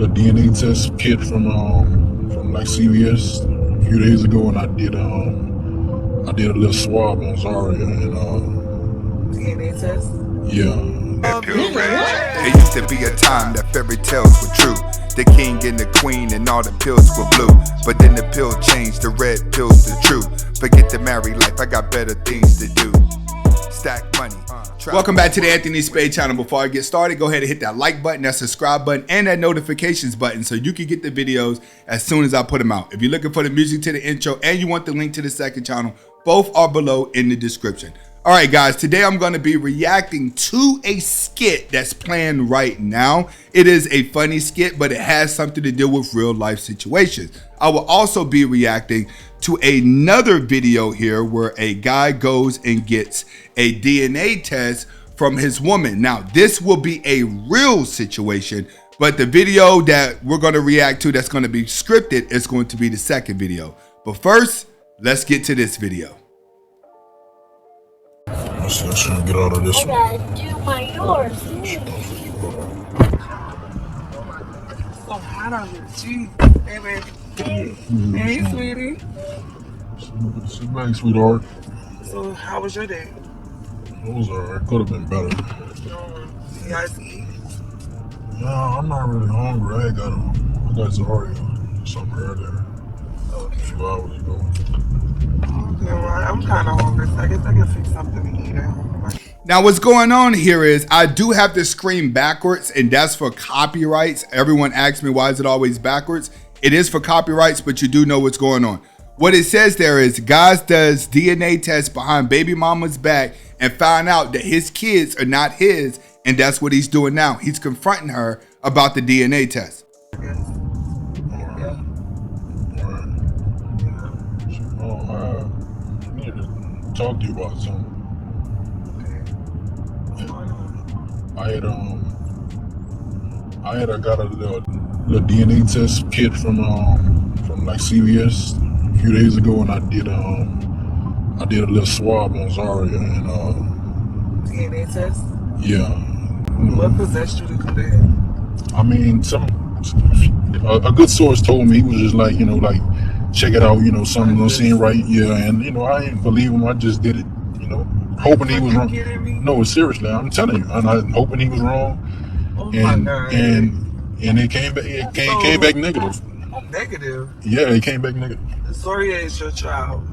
a DNA test kit from like CVS a few days ago, and I did a little swab on Zaria, and DNA test? Yeah. It used to be a time that fairy tales were true. The king and the queen and all the pills were blue. But then the pill changed, the red pill's the truth. Forget the married life, I got better things to do. Stack money. Welcome back to the Anthony Spade channel. Before I get started, go ahead and hit that like button, that subscribe button, and that notifications button so you can get the videos as soon as I put them out. If you're looking for the music to the intro and you want the link to the second channel, both are below in the description. All right, guys, today I'm going to be reacting to a skit that's playing right now. It is a funny skit, but it has something to do with real life situations. I will also be reacting to another video here where a guy goes and gets a DNA test from his woman. Now, this will be a real situation, but the video that we're going to react to that's going to be scripted is going to be the second video. But first, let's get to this video. I'm trying to get out of this I gotta do my yours. So hot on here, jeez. Hey, baby. Hey, sweetie. Sit back, sweetheart. So, how was your day? It was alright. Could have been better. You guys eat? No, I'm not really hungry. I got Zaria. Something right there. Okay. A few hours ago. Okay, well, I'm kind of hungry, so I guess I can fix something to eat at home. Now, what's going on here is I do have this screen backwards, and that's for copyrights. Everyone asks me, why is it always backwards? It is for copyrights, but you do know what's going on. What it says there is, guys does DNA tests behind baby mama's back and found out that his kids are not his, and that's what he's doing now. He's confronting her about the DNA test. Talk to you about something. I got a little DNA test kit from like CVS a few days ago, and I did a little swab on Zaria, and DNA test? Yeah. What possessed you to do that? I mean, a good source told me. He was just like, like, check it out, something don't seem right. Yeah, and I didn't believe him. I just did it, hoping he was wrong. No, seriously, I'm telling you, and I'm hoping he was wrong. Oh and my God. and it came back. It came back negative. Negative? Yeah, it came back negative. Sorry, it's your child.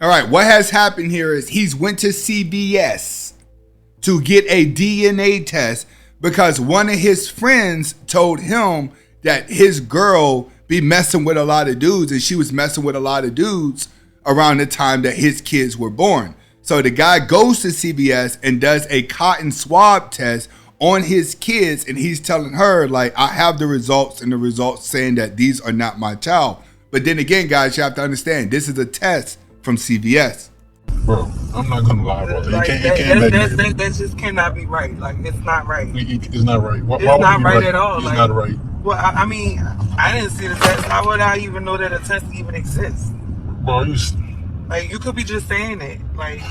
All right, what has happened here is he's went to CVS to get a DNA test because one of his friends told him that his girl be messing with a lot of dudes, and she was messing with a lot of dudes around the time that his kids were born. So the guy goes to CVS and does a cotton swab test on his kids, and he's telling her, like, I have the results, and the results saying that these are not my child. But then again, guys, you have to understand, this is a test from CVS. Bro, I'm not gonna lie about that. Like, that just cannot be right. Like, it's not right. It's not right. Why It's not right at all. It's like, not right. Well, I mean, I didn't see the test. How would I even know that a test even exists? Bro, Like, you could be just saying it. Like,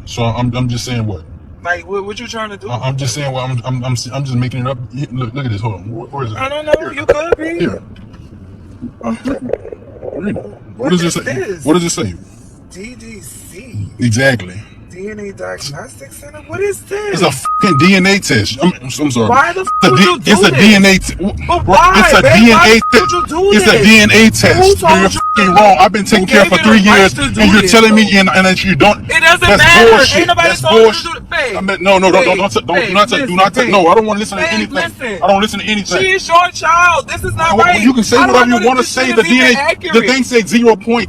so I'm just saying what? Like, what you trying to do? I'm just saying what I'm just making it up. Look at this. Hold on. Where is it? I don't know. You could be. Here. Read it. What does it say? What does it say? DDC. Exactly. DNA Diagnostic Center? What is It's this? a fucking DNA test. I'm sorry. Why the f would you do It's a this? DNA test. It's a DNA test. It's a DNA test. You're fucking wrong. I've been taking care for 3 years, and you're telling me, and that you don't. It doesn't that's matter. bullshit. Ain't nobody That's told you to bullshit. do it. Babe, No, do not. No, I don't want to listen to anything. Listen. I don't listen to anything. She is your child. This is not right. You can say whatever you want to say. The DNA, the thing says 0.6.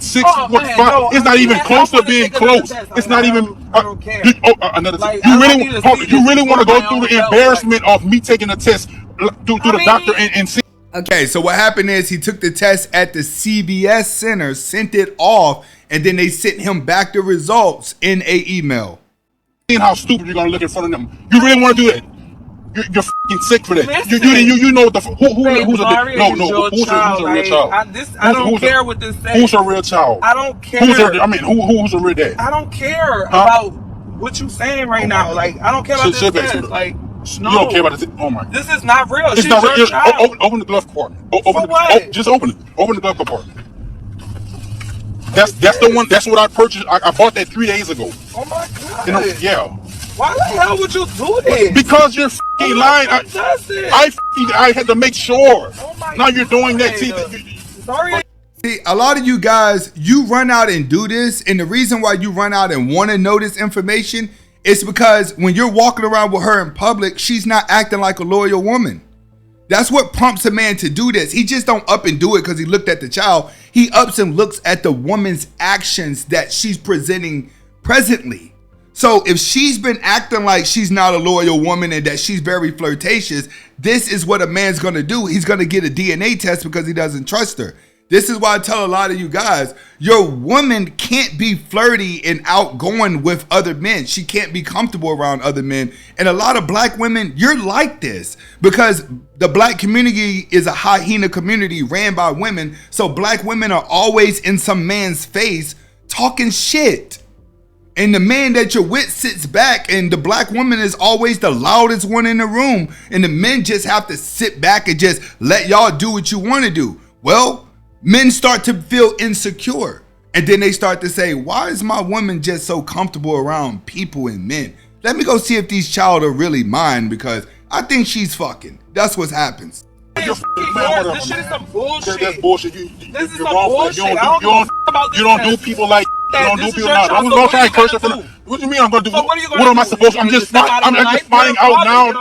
It's not even close to being close. It's not even. I don't care. Another Like, you really want to go through the embarrassment of me taking a test through the doctor and see. Okay, so what happened is he took the test at the CVS center, sent it off, and then they sent him back the results in a email. Seeing how stupid you're gonna look in front of them. You really want to do that? You're fucking sick for that. Listen, you know what the who's a real child? I don't care what this says. Who's a real child? I don't care. Who's a real dad? I don't care about what you saying right now. Like, I don't care about this test. Like, You don't care about it. Oh my. This is not real. It's She's not your real. child. Open the glove compartment. Open For what? just open it. Open the glove compartment. That's the one. That's what I purchased. I bought that 3 days ago. Oh my god. Yeah. Why the hell would you do this? Because you're f***ing lying. I had to make sure. Oh my now you're doing that. Sorry. See, a lot of you guys, you run out and do this, and the reason why you run out and want to know this information is because when you're walking around with her in public, she's not acting like a loyal woman. That's what prompts a man to do this. He just don't up and do it because he looked at the child. He ups and looks at the woman's actions that she's presenting presently. So if she's been acting like she's not a loyal woman and that she's very flirtatious, this is what a man's going to do. He's going to get a DNA test because he doesn't trust her. This is why I tell a lot of you guys, your woman can't be flirty and outgoing with other men. She can't be comfortable around other men. And a lot of black women, you're like this because the black community is a hyena community ran by women. So black women are always in some man's face talking shit. And the man that you're with sits back, and the black woman is always the loudest one in the room. And the men just have to sit back and just let y'all do what you want to do. Well, men start to feel insecure. And then they start to say, why is my woman just so comfortable around people and men? Let me go see if these child are really mine because I think she's fucking. That's what happens. This shit is some bullshit. That's bullshit. This is some bullshit. You don't do people like. You don't do people like. I'm gonna try and curse her for. What do you mean I'm gonna do? So what am I supposed to? I'm just finding out now.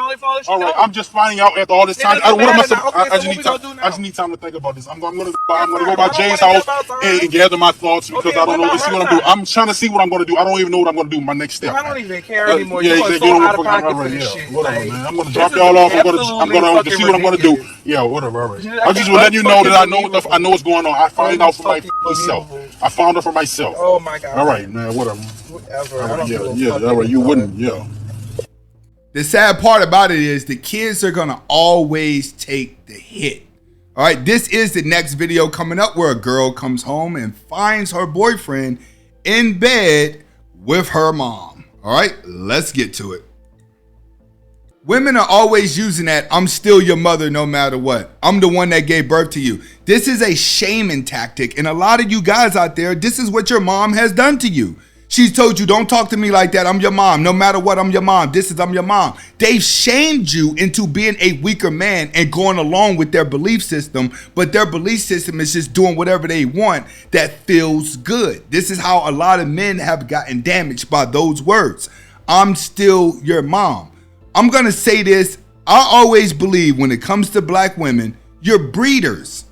All right, I'm just finding out after all this time. What am I supposed? I just need time to think about this. I'm gonna go by Jay's house and gather my thoughts because I don't know. See what I'm doing. I'm trying to see what I'm gonna do. I don't even know what I'm gonna do. My next step. I don't even care anymore. Yeah, you are so out of pocket for this shit. Whatever, man. I'm gonna drop y'all off. I'm gonna see what I'm gonna do. Yeah, whatever. All right. I just want to let you know that I know what's going on. I find out for myself. I found it for myself. Oh my god. All right, man. Whatever. Yeah. All right. You wouldn't. Yeah. The sad part about it is the kids are gonna always take the hit. All right. This is the next video coming up where a girl comes home and finds her boyfriend in bed with her mom. All right. Let's get to it. Women are always using that, I'm still your mother no matter what. I'm the one that gave birth to you. This is a shaming tactic. And a lot of you guys out there, this is what your mom has done to you. She's told you, don't talk to me like that. I'm your mom. No matter what, I'm your mom. I'm your mom. They've shamed you into being a weaker man and going along with their belief system. But their belief system is just doing whatever they want that feels good. This is how a lot of men have gotten damaged by those words. I'm still your mom. I'm going to say this. I always believe when it comes to black women, you're breeders.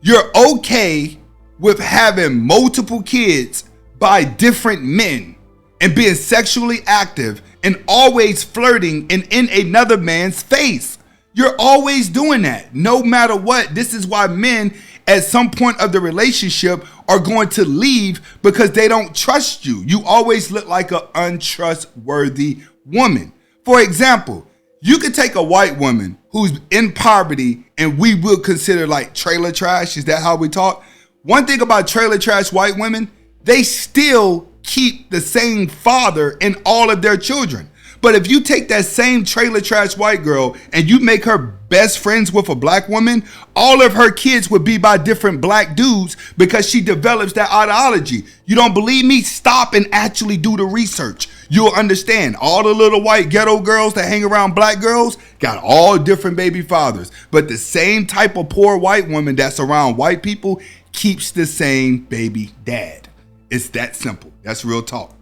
You're okay with having multiple kids by different men and being sexually active and always flirting and in another man's face. You're always doing that no matter what. This is why men at some point of the relationship are going to leave because they don't trust you. You always look like an untrustworthy woman. For example, you could take a white woman who's in poverty and we will consider like trailer trash. Is that how we talk? One thing about trailer trash white women, they still keep the same father in all of their children. But if you take that same trailer trash white girl and you make her best friends with a black woman, all of her kids would be by different black dudes because she develops that ideology. You don't believe me? Stop and actually do the research. You'll understand. All the little white ghetto girls that hang around black girls got all different baby fathers. But the same type of poor white woman that's around white people keeps the same baby dad. It's that simple. That's real talk.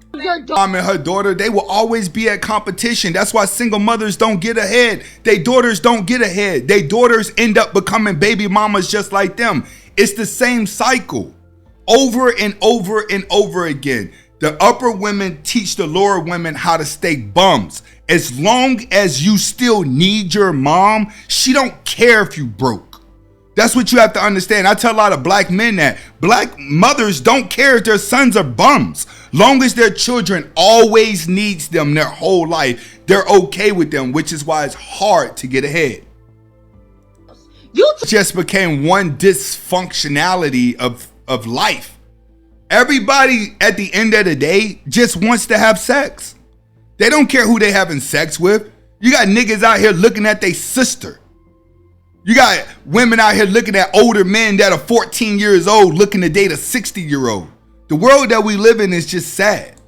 Mom and her daughter, they will always be at competition. That's why single mothers don't get ahead. They daughters don't get ahead. They daughters end up becoming baby mamas just like them. It's the same cycle over and over and over again. The upper women teach the lower women how to stay bums. As long as you still need your mom, she don't care if you broke. That's what you have to understand. I tell a lot of black men that black mothers don't care if their sons are bums. Long as their children always needs them their whole life, they're okay with them, which is why it's hard to get ahead. You just became one dysfunctionality of life. Everybody at the end of the day just wants to have sex. They don't care who they having sex with. You got niggas out here looking at their sister. You got women out here looking at older men that are 14 years old looking to date a 60-year-old. The world that we live in is just sad.